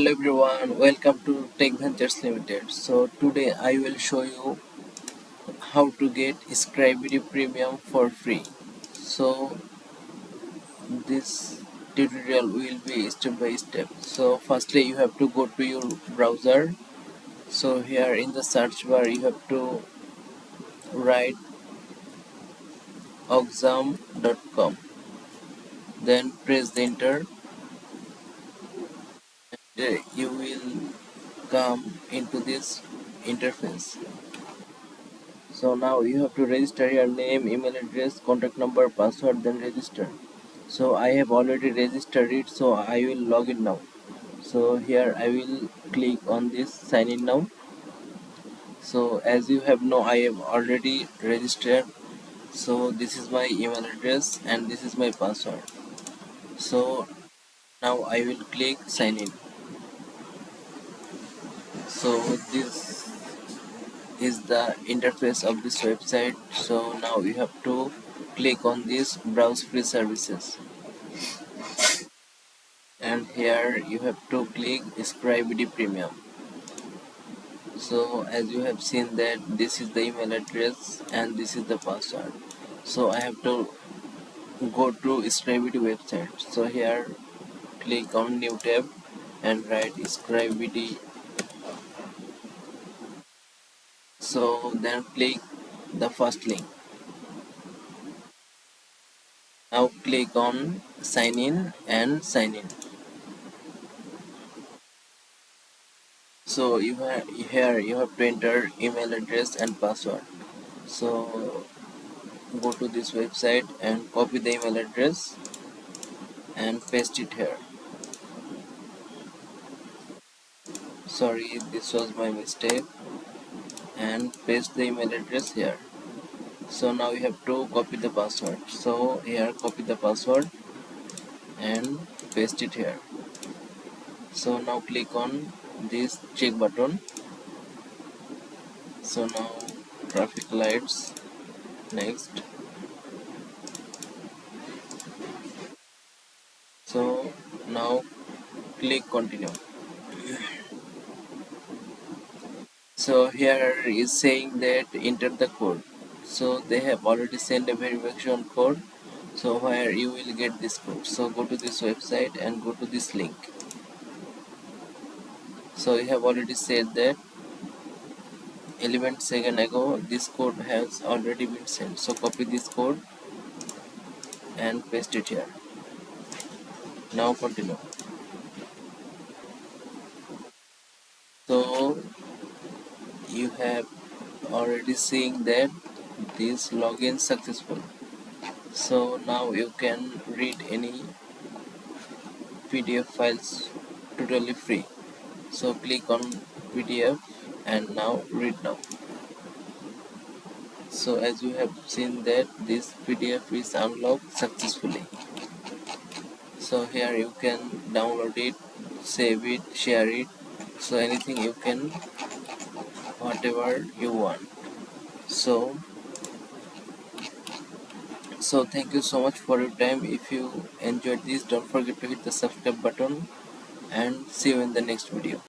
everyone, welcome to Tech Ventures Limited. So today I will show you how to get Scribd Premium for free. So this tutorial will be step by step. So firstly you have to go to your browser. So here in the search bar you have to write oxam.com. Then press the enter. You will come into this interface. So now you have to register your name, email address, contact number, password, then register. So I have already registered it, so I will log in now. So here I will click on this sign in now. So as you have know, I have already registered. So this is my email address and this is my password. So now I will click sign in. So this is the interface of this website. So now you have to click on this browse free services, and here you have to click Scribd Premium. So as you have seen that this is the email address and this is the password. So I have to go to Scribd website. So here click on new tab and write Scribd. So then click the first link. Now click on sign in and sign in. So here you have to enter email address and password. So go to this website and copy the email address and paste it here. Sorry, this was my mistake. And paste the email address here. So now you have to copy the password. So here copy the password and paste it here. So now click on this check button. So now traffic lights, next. So now click continue. So here is saying that enter the code. So they have already sent a verification code. So where you will get this code. So go to this website and go to this link. So you have already said that 11 seconds ago this code has already been sent. So copy this code and paste it here. Now continue. So you have already seen that this login successful. So now you can read any PDF files totally free. So click on PDF and now read now. So as you have seen that this PDF is unlocked successfully. So here you can download it, save it, share it. So anything you can, whatever you want. So thank you so much for your time. If you enjoyed this, don't forget to hit the subscribe button and see you in the next video.